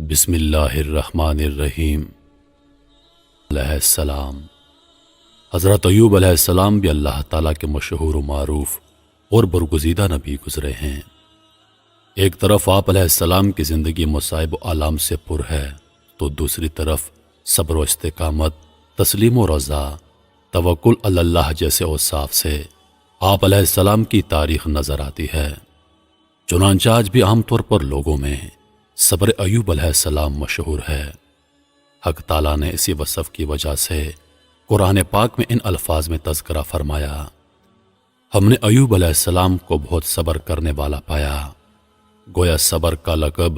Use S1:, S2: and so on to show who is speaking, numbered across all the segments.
S1: بسم اللہ الرحمن الرحیم۔ علیہ السلام۔ حضرت ایوب علیہ السلام بھی اللہ تعالیٰ کے مشہور و معروف اور برگزیدہ نبی گزرے ہیں۔ ایک طرف آپ علیہ السلام کی زندگی مصائب و آلام سے پر ہے تو دوسری طرف صبر و استقامت، تسلیم و رضا، توکل علی اللہ جیسے اوصاف سے آپ علیہ السلام کی تاریخ نظر آتی ہے۔ چنانچہ آج بھی عام طور پر لوگوں میں صبر ایوب علیہ السلام مشہور ہے۔ حق تعالیٰ نے اسی وصف کی وجہ سے قرآن پاک میں ان الفاظ میں تذکرہ فرمایا، ہم نے ایوب علیہ السلام کو بہت صبر کرنے والا پایا۔ گویا صبر کا لقب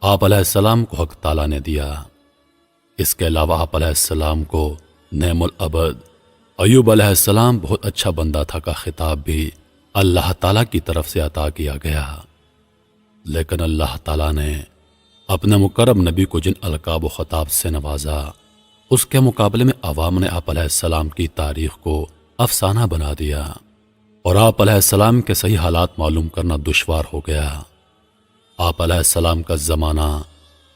S1: آپ علیہ السلام کو حق تعالیٰ نے دیا۔ اس کے علاوہ آپ علیہ السلام کو نعم العبد، ایوب علیہ السلام بہت اچھا بندہ تھا کا خطاب بھی اللہ تعالیٰ کی طرف سے عطا کیا گیا۔ لیکن اللہ تعالیٰ نے اپنے مکرم نبی کو جن القاب و خطاب سے نوازا، اس کے مقابلے میں عوام نے آپ علیہ السلام کی تاریخ کو افسانہ بنا دیا اور آپ علیہ السلام کے صحیح حالات معلوم کرنا دشوار ہو گیا۔ آپ علیہ السلام کا زمانہ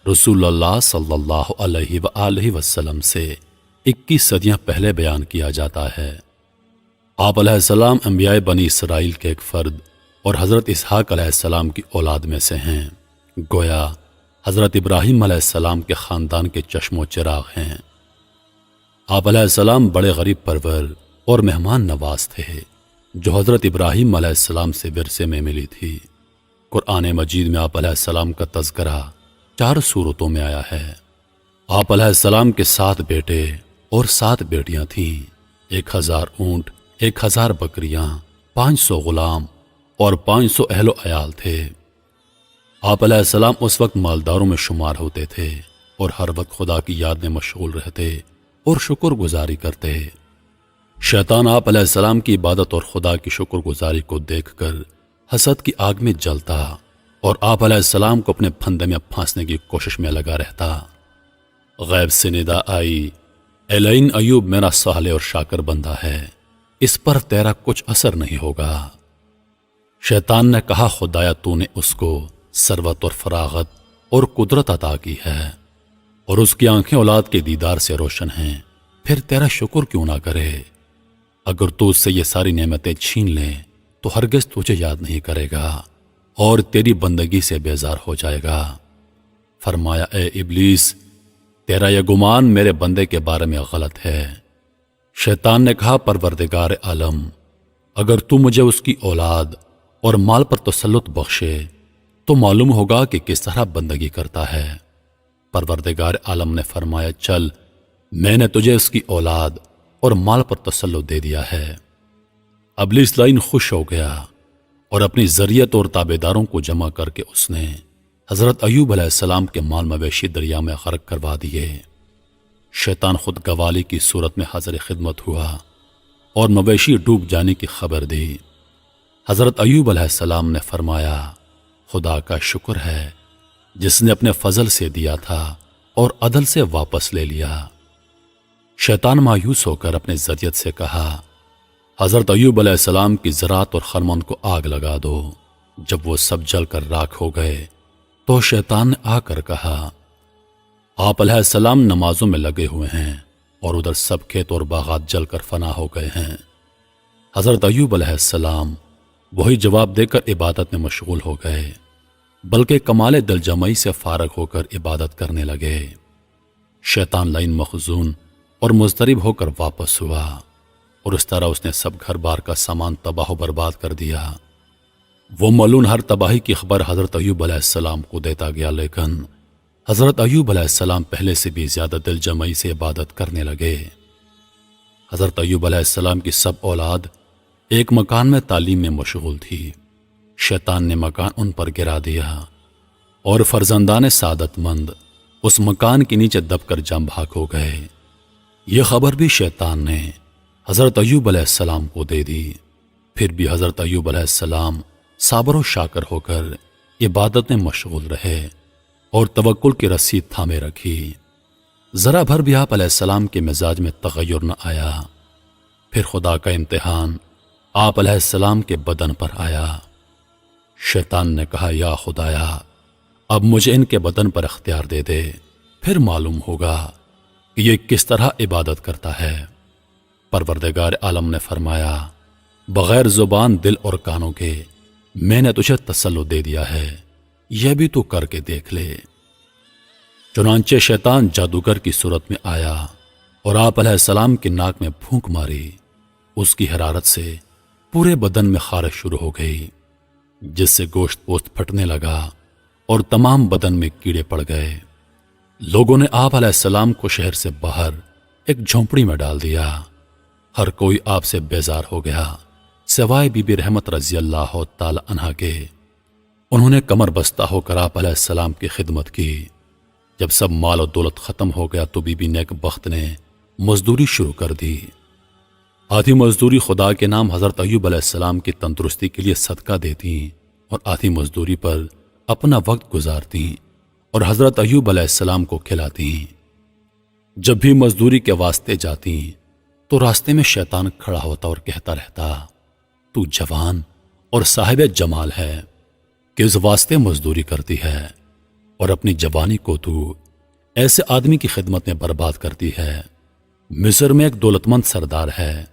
S1: رسول اللہ صلی اللہ علیہ وآلہ وسلم سے 21 صدیاں پہلے بیان کیا جاتا ہے۔ آپ علیہ السلام انبیاء بنی اسرائیل کے ایک فرد اور حضرت اسحاق علیہ السلام کی اولاد میں سے ہیں۔ گویا حضرت ابراہیم علیہ السلام کے خاندان کے چشم و چراغ ہیں۔ آپ علیہ السلام بڑے غریب پرور اور مہمان نواز تھے جو حضرت ابراہیم علیہ السلام سے ورثے میں ملی تھی۔ قرآن مجید میں آپ علیہ السلام کا تذکرہ 4 سورتوں میں آیا ہے۔ آپ علیہ السلام کے 7 بیٹے اور 7 بیٹیاں تھیں، 1000 اونٹ، 1000 بکریاں، 500 غلام اور 500 اہل و عیال تھے۔ آپ علیہ السلام اس وقت مالداروں میں شمار ہوتے تھے اور ہر وقت خدا کی یاد میں مشغول رہتے اور شکر گزاری کرتے۔ شیطان آپ علیہ السلام کی عبادت اور خدا کی شکر گزاری کو دیکھ کر حسد کی آگ میں جلتا اور آپ علیہ السلام کو اپنے پھندے میں پھانسنے کی کوشش میں لگا رہتا۔ غیب سے ندا آئی، اے لئن ایوب میرا صالح اور شاکر بندہ ہے، اس پر تیرا کچھ اثر نہیں ہوگا۔ شیطان نے کہا، خدایا تو نے اس کو ثروت اور فراغت اور قدرت عطا کی ہے اور اس کی آنکھیں اولاد کے دیدار سے روشن ہیں، پھر تیرا شکر کیوں نہ کرے؟ اگر تو اس سے یہ ساری نعمتیں چھین لیں تو ہرگز تجھے یاد نہیں کرے گا اور تیری بندگی سے بیزار ہو جائے گا۔ فرمایا، اے ابلیس، تیرا یہ گمان میرے بندے کے بارے میں غلط ہے۔ شیطان نے کہا، پروردگار عالم، اگر تو مجھے اس کی اولاد اور مال پر تسلط بخشے تو معلوم ہوگا کہ کس طرح بندگی کرتا ہے۔ پروردگار عالم نے فرمایا، چل، میں نے تجھے اس کی اولاد اور مال پر تسلط دے دیا ہے۔ ابلیس لعین خوش ہو گیا اور اپنی ذریت اور تابعداروں کو جمع کر کے اس نے حضرت ایوب علیہ السلام کے مال مویشی دریا میں غرق کروا دیے۔ شیطان خود گوالی کی صورت میں حاضر خدمت ہوا اور مویشی ڈوب جانے کی خبر دی۔ حضرت ایوب علیہ السلام نے فرمایا، خدا کا شکر ہے جس نے اپنے فضل سے دیا تھا اور عدل سے واپس لے لیا۔ شیطان مایوس ہو کر اپنے ذریت سے کہا، حضرت ایوب علیہ السلام کی زراعت اور خرمن کو آگ لگا دو۔ جب وہ سب جل کر راکھ ہو گئے تو شیطان نے آ کر کہا، آپ علیہ السلام نمازوں میں لگے ہوئے ہیں اور ادھر سب کھیت اور باغات جل کر فنا ہو گئے ہیں۔ حضرت ایوب علیہ السلام وہی جواب دے کر عبادت میں مشغول ہو گئے، بلکہ کمال دل جمعی سے فارغ ہو کر عبادت کرنے لگے۔ شیطان لعین مخزون اور مضطرب ہو کر واپس ہوا اور اس طرح اس نے سب گھر بار کا سامان تباہ و برباد کر دیا۔ وہ ملعون ہر تباہی کی خبر حضرت ایوب علیہ السلام کو دیتا گیا، لیکن حضرت ایوب علیہ السلام پہلے سے بھی زیادہ دل جمعی سے عبادت کرنے لگے۔ حضرت ایوب علیہ السلام کی سب اولاد ایک مکان میں تعلیم میں مشغول تھی۔ شیطان نے مکان ان پر گرا دیا اور فرزندان سعادت مند اس مکان کے نیچے دب کر جم بھاگ ہو گئے۔ یہ خبر بھی شیطان نے حضرت ایوب علیہ السلام کو دے دی۔ پھر بھی حضرت ایوب علیہ السلام صابر و شاکر ہو کر عبادت میں مشغول رہے اور توکل کی رسید تھامے رکھی۔ ذرا بھر بھی آپ علیہ السلام کے مزاج میں تغیر نہ آیا۔ پھر خدا کا امتحان آپ علیہ السلام کے بدن پر آیا۔ شیطان نے کہا، یا خدایا، اب مجھے ان کے بدن پر اختیار دے دے، پھر معلوم ہوگا کہ یہ کس طرح عبادت کرتا ہے۔ پروردگار عالم نے فرمایا، بغیر زبان، دل اور کانوں کے میں نے تجھے تسلط دے دیا ہے، یہ بھی تو کر کے دیکھ لے۔ چنانچہ شیطان جادوگر کی صورت میں آیا اور آپ علیہ السلام کی ناک میں پھونک ماری۔ اس کی حرارت سے پورے بدن میں خارش شروع ہو گئی، جس سے گوشت پوست پھٹنے لگا اور تمام بدن میں کیڑے پڑ گئے۔ لوگوں نے آپ علیہ السلام کو شہر سے باہر ایک جھونپڑی میں ڈال دیا۔ ہر کوئی آپ سے بیزار ہو گیا سوائے بی بی رحمت رضی اللہ تعالی عنہا کے۔ انہوں نے کمر بستہ ہو کر آپ علیہ السلام کی خدمت کی۔ جب سب مال و دولت ختم ہو گیا تو بی بی نیک بخت نے مزدوری شروع کر دی۔ آدھی مزدوری خدا کے نام حضرت ایوب علیہ السلام کی تندرستی کے لیے صدقہ دیتی اور آدھی مزدوری پر اپنا وقت گزارتی اور حضرت ایوب علیہ السلام کو کھلاتی۔ جب بھی مزدوری کے واسطے جاتی تو راستے میں شیطان کھڑا ہوتا اور کہتا رہتا، تو جوان اور صاحب جمال ہے، کس واسطے مزدوری کرتی ہے اور اپنی جوانی کو تو ایسے آدمی کی خدمت میں برباد کرتی ہے۔ مصر میں ایک دولت مند سردار ہے،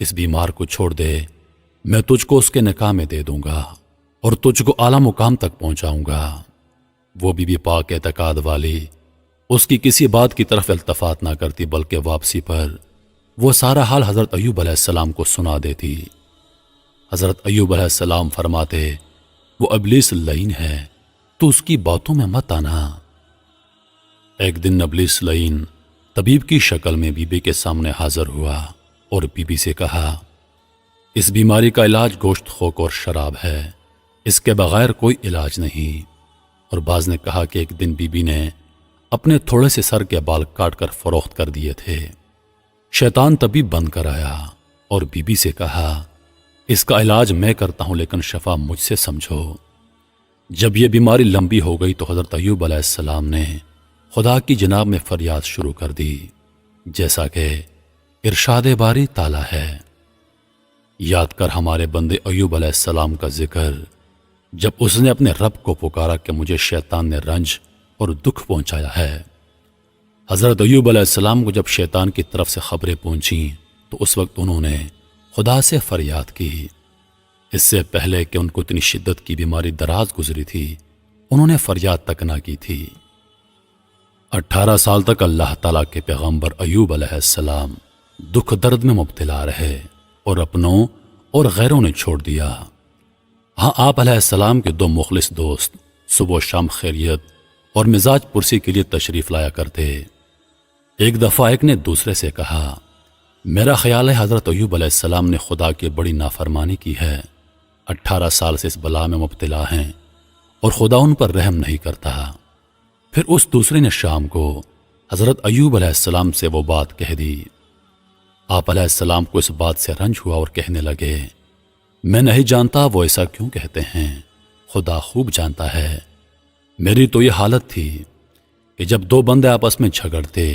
S1: اس بیمار کو چھوڑ دے، میں تجھ کو اس کے نکاح میں دے دوں گا اور تجھ کو اعلیٰ مقام تک پہنچاؤں گا۔ وہ بی بی پاک اعتقاد والی اس کی کسی بات کی طرف التفات نہ کرتی، بلکہ واپسی پر وہ سارا حال حضرت ایوب علیہ السلام کو سنا دیتی۔ حضرت ایوب علیہ السلام فرماتے، وہ ابلیس لعین ہے، تو اس کی باتوں میں مت آنا۔ ایک دن ابلیس لعین طبیب کی شکل میں بی بی کے سامنے حاضر ہوا اور بی بی سے کہا، اس بیماری کا علاج گوشت خوک اور شراب ہے، اس کے بغیر کوئی علاج نہیں۔ اور بعض نے کہا کہ ایک دن بی بی نے اپنے تھوڑے سے سر کے بال کاٹ کر فروخت کر دیے تھے۔ شیطان طبیب بن کر آیا اور بی بی سے کہا، اس کا علاج میں کرتا ہوں لیکن شفا مجھ سے سمجھو۔ جب یہ بیماری لمبی ہو گئی تو حضرت ایوب علیہ السلام نے خدا کی جناب میں فریاد شروع کر دی، جیسا کہ ارشاد باری تعالی ہے، یاد کر ہمارے بندے ایوب علیہ السلام کا ذکر، جب اس نے اپنے رب کو پکارا کہ مجھے شیطان نے رنج اور دکھ پہنچایا ہے۔ حضرت ایوب علیہ السلام کو جب شیطان کی طرف سے خبریں پہنچیں تو اس وقت انہوں نے خدا سے فریاد کی۔ اس سے پہلے کہ ان کو اتنی شدت کی بیماری دراز گزری تھی، انہوں نے فریاد تک نہ کی تھی۔ 18 سال تک اللہ تعالیٰ کے پیغمبر ایوب علیہ السلام دکھ درد میں مبتلا رہے اور اپنوں اور غیروں نے چھوڑ دیا۔ ہاں، آپ علیہ السلام کے 2 مخلص دوست صبح و شام خیریت اور مزاج پرسی کے لیے تشریف لایا کرتے۔ ایک دفعہ ایک نے دوسرے سے کہا، میرا خیال ہے حضرت ایوب علیہ السلام نے خدا کی بڑی نافرمانی کی ہے، 18 سال سے اس بلا میں مبتلا ہیں اور خدا ان پر رحم نہیں کرتا۔ پھر اس دوسرے نے شام کو حضرت ایوب علیہ السلام سے وہ بات کہہ دی۔ آپ علیہ السلام کو اس بات سے رنج ہوا اور کہنے لگے، میں نہیں جانتا وہ ایسا کیوں کہتے ہیں، خدا خوب جانتا ہے۔ میری تو یہ حالت تھی کہ جب 2 بندے آپس میں جھگڑتے،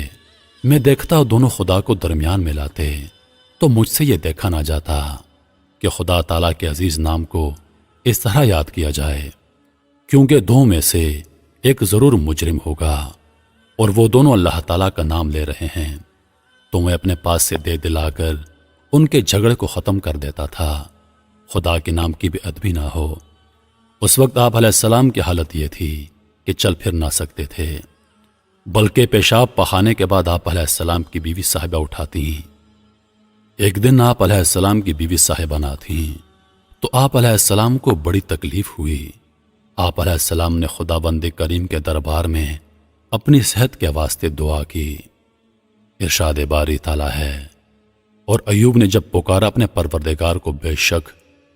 S1: میں دیکھتا دونوں خدا کو درمیان میں لاتے، تو مجھ سے یہ دیکھا نہ جاتا کہ خدا تعالیٰ کے عزیز نام کو اس طرح یاد کیا جائے، کیونکہ 2 میں سے ایک ضرور مجرم ہوگا اور وہ دونوں اللہ تعالیٰ کا نام لے رہے ہیں، تو میں اپنے پاس سے دے دلا کر ان کے جھگڑے کو ختم کر دیتا تھا، خدا کے نام کی بھی ادبی نہ ہو۔ اس وقت آپ علیہ السلام کی حالت یہ تھی کہ چل پھر نہ سکتے تھے، بلکہ پیشاب پخانے کے بعد آپ علیہ السلام کی بیوی صاحبہ اٹھاتی۔ ایک دن آپ علیہ السلام کی بیوی صاحبہ نہ تھیں تو آپ علیہ السلام کو بڑی تکلیف ہوئی۔ آپ علیہ السلام نے خدا بند کریم کے دربار میں اپنی صحت کے واسطے دعا کی۔ ارشاد باری تعالی ہے، اور ایوب نے جب پکارا اپنے پروردگار کو، بے شک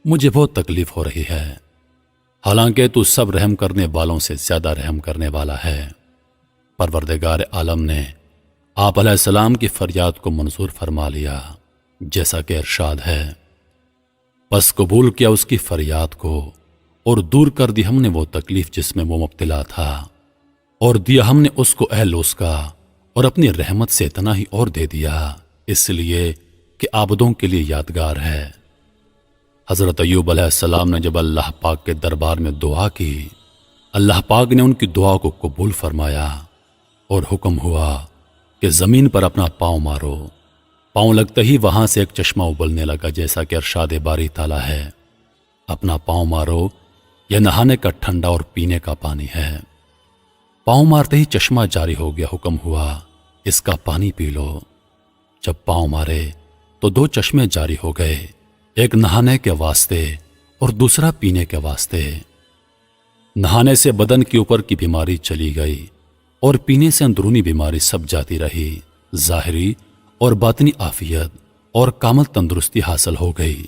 S1: مجھے بہت تکلیف ہو رہی ہے، حالانکہ تو سب رحم کرنے والوں سے زیادہ رحم کرنے والا ہے۔ پروردگار عالم نے آپ علیہ السلام کی فریاد کو منظور فرما لیا، جیسا کہ ارشاد ہے، پس قبول کیا اس کی فریاد کو اور دور کر دی ہم نے وہ تکلیف جس میں وہ مبتلا تھا، اور دیا ہم نے اس کو اہل اس کا، اور اپنی رحمت سے اتنا ہی اور دے دیا، اس لیے کہ عابدوں کے لیے یادگار ہے۔ حضرت ایوب علیہ السلام نے جب اللہ پاک کے دربار میں دعا کی اللہ پاک نے ان کی دعا کو قبول فرمایا اور حکم ہوا کہ زمین پر اپنا پاؤں مارو۔ پاؤں لگتے ہی وہاں سے ایک چشمہ ابلنے لگا، جیسا کہ ارشاد باری تعالیٰ ہے، اپنا پاؤں مارو، یہ نہانے کا ٹھنڈا اور پینے کا پانی ہے۔ پاؤں مارتے ہی چشمہ جاری ہو گیا، حکم ہوا اس کا پانی پی لو۔ جب پاؤں مارے تو 2 چشمے جاری ہو گئے، ایک نہانے کے واسطے اور دوسرا پینے کے واسطے۔ نہانے سے بدن کے اوپر کی بیماری چلی گئی اور پینے سے اندرونی بیماری سب جاتی رہی، ظاہری اور باطنی عافیت اور کامل تندرستی حاصل ہو گئی۔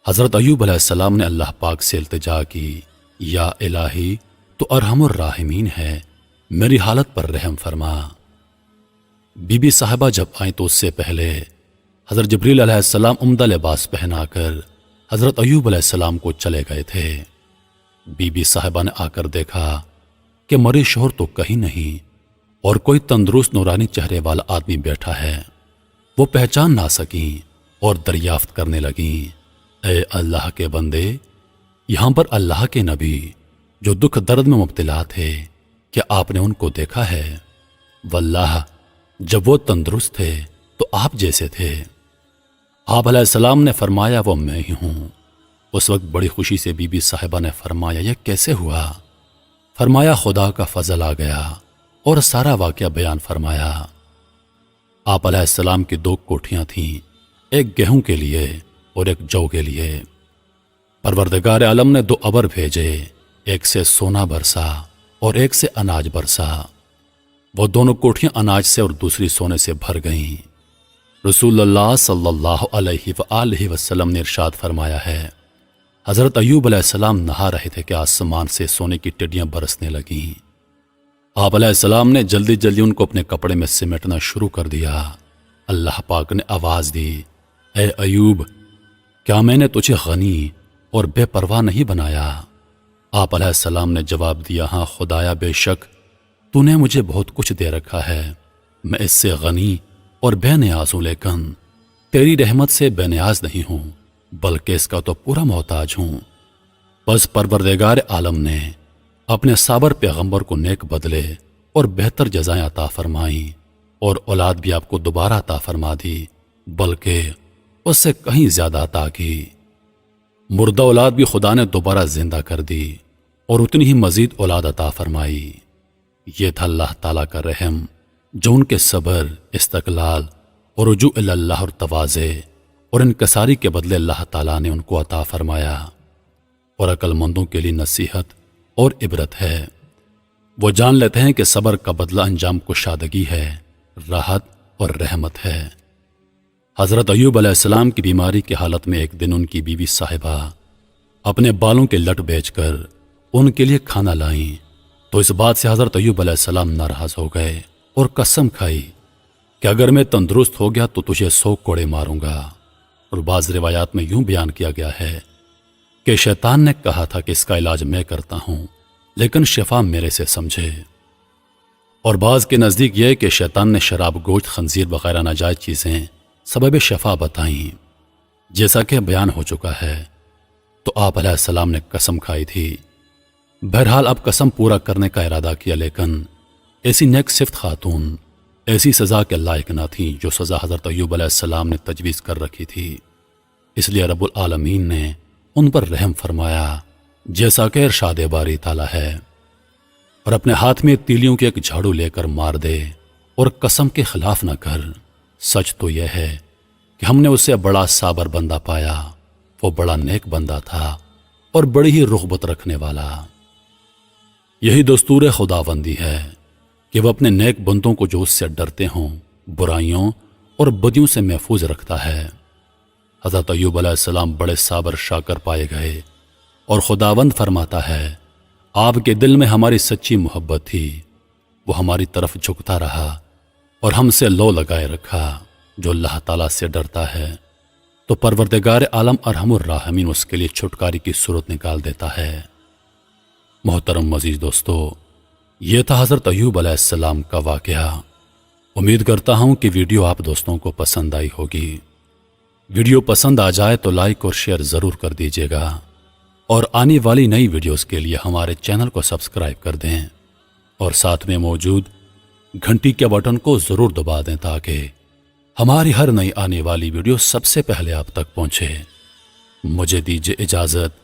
S1: حضرت ایوب علیہ السلام نے اللہ پاک سے التجا کی، یا الہی تو ارحم الراحمین ہے، میری حالت پر رحم فرما۔ بی بی صاحبہ جب آئیں تو اس سے پہلے حضرت جبریل علیہ السلام عمدہ لباس پہنا کر حضرت ایوب علیہ السلام کو چلے گئے تھے۔ بی بی صاحبہ نے آ کر دیکھا کہ مریض شوہر تو کہیں نہیں اور کوئی تندرست نورانی چہرے والا آدمی بیٹھا ہے۔ وہ پہچان نہ سکیں اور دریافت کرنے لگیں، اے اللہ کے بندے، یہاں پر اللہ کے نبی جو دکھ درد میں مبتلا تھے، کیا آپ نے ان کو دیکھا ہے؟ واللہ جب وہ تندرست تھے تو آپ جیسے تھے۔ آپ علیہ السلام نے فرمایا وہ میں ہی ہوں۔ اس وقت بڑی خوشی سے بی بی صاحبہ نے فرمایا یہ کیسے ہوا؟ فرمایا خدا کا فضل آ گیا اور سارا واقعہ بیان فرمایا۔ آپ علیہ السلام کی 2 کوٹھیاں تھیں، ایک گیہوں کے لیے اور ایک جو کے لیے۔ پروردگار عالم نے 2 ابر بھیجے، ایک سے سونا برسا اور ایک سے اناج برسا۔ وہ دونوں کوٹھیاں اناج سے اور دوسری سونے سے بھر گئیں۔ رسول اللہ صلی اللہ علیہ وآلہ وسلم نے ارشاد فرمایا ہے، حضرت ایوب علیہ السلام نہا رہے تھے کہ آسمان سے سونے کی ٹڈیاں برسنے لگیں۔ آپ علیہ السلام نے جلدی جلدی ان کو اپنے کپڑے میں سمیٹنا شروع کر دیا۔ اللہ پاک نے آواز دی، اے ایوب، کیا میں نے تجھے غنی اور بے پرواہ نہیں بنایا؟ آپ علیہ السلام نے جواب دیا، ہاں خدایا، بے شک تو نے مجھے بہت کچھ دے رکھا ہے، میں اس سے غنی اور بے نیاز ہوں، لیکن تیری رحمت سے بے نیاز نہیں ہوں، بلکہ اس کا تو پورا محتاج ہوں۔ بس پروردگار عالم نے اپنے صابر پیغمبر کو نیک بدلے اور بہتر جزائیں عطا فرمائیں، اور اولاد بھی آپ کو دوبارہ عطا فرما دی، بلکہ اس سے کہیں زیادہ عطا کی۔ مردہ اولاد بھی خدا نے دوبارہ زندہ کر دی اور اتنی ہی مزید اولاد عطا فرمائی۔ یہ تھا اللہ تعالیٰ کا رحم جو ان کے صبر، استقلال اور رجوع اللہ اور تواضع اور انکساری کے بدلے اللہ تعالیٰ نے ان کو عطا فرمایا، اور عقل مندوں کے لیے نصیحت اور عبرت ہے۔ وہ جان لیتے ہیں کہ صبر کا بدلہ انجام کشادگی ہے، راحت اور رحمت ہے۔ حضرت ایوب علیہ السلام کی بیماری کی حالت میں ایک دن ان کی بیوی صاحبہ اپنے بالوں کے لٹ بیچ کر ان کے لیے کھانا لائیں، تو اس بات سے حضرت ایوب علیہ السلام ناراض ہو گئے اور قسم کھائی کہ اگر میں تندرست ہو گیا تو تجھے 100 کوڑے ماروں گا۔ اور بعض روایات میں یوں بیان کیا گیا ہے کہ شیطان نے کہا تھا کہ اس کا علاج میں کرتا ہوں، لیکن شفا میرے سے سمجھے۔ اور بعض کے نزدیک یہ کہ شیطان نے شراب، گوشت، خنزیر وغیرہ ناجائز چیزیں سبب شفا بتائیں، جیسا کہ بیان ہو چکا ہے۔ تو آپ علیہ السلام نے قسم کھائی تھی۔ بہرحال اب قسم پورا کرنے کا ارادہ کیا، لیکن ایسی نیک صفت خاتون ایسی سزا کے لائق نہ تھی جو سزا حضرت ایوب علیہ السلام نے تجویز کر رکھی تھی۔ اس لیے رب العالمین نے ان پر رحم فرمایا، جیسا کہ ارشاد باری تعالیٰ ہے، اور اپنے ہاتھ میں تیلیوں کے ایک جھاڑو لے کر مار دے اور قسم کے خلاف نہ کر۔ سچ تو یہ ہے کہ ہم نے اسے بڑا صابر بندہ پایا، وہ بڑا نیک بندہ تھا اور بڑی ہی رغبت رکھنے والا۔ یہی دستور خداوندی ہے کہ وہ اپنے نیک بندوں کو جو اس سے ڈرتے ہوں برائیوں اور بدیوں سے محفوظ رکھتا ہے۔ حضرت ایوب علیہ السلام بڑے صابر شاکر پائے گئے، اور خداوند فرماتا ہے آپ کے دل میں ہماری سچی محبت تھی، وہ ہماری طرف جھکتا رہا اور ہم سے لو لگائے رکھا۔ جو اللہ تعالیٰ سے ڈرتا ہے تو پروردگار عالم ارحم الراحمین اس کے لیے چھٹکاری کی صورت نکال دیتا ہے۔ محترم عزیز دوستو، یہ تھا حضرت ایوب علیہ السلام کا واقعہ۔ امید کرتا ہوں کہ ویڈیو آپ دوستوں کو پسند آئی ہوگی۔ ویڈیو پسند آ جائے تو لائک اور شیئر ضرور کر دیجیے گا۔ اور آنے والی نئی ویڈیوز کے لیے ہمارے چینل کو سبسکرائب کر دیں اور ساتھ میں موجود گھنٹی کے بٹن کو ضرور دبا دیں تاکہ ہماری ہر نئی آنے والی ویڈیو سب سے پہلے آپ تک پہنچے۔ مجھے دیجیے اجازت۔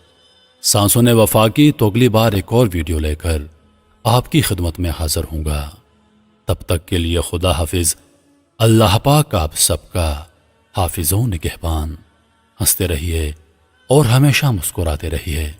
S1: سانسوں نے وفا کی تو اگلی بار ایک اور ویڈیو لے کر آپ کی خدمت میں حاضر ہوں گا۔ تب تک کے لیے خدا حافظ۔ اللہ پاک آپ سب کا حافظ و نگہبان۔ ہنستے رہیے اور ہمیشہ مسکراتے رہیے۔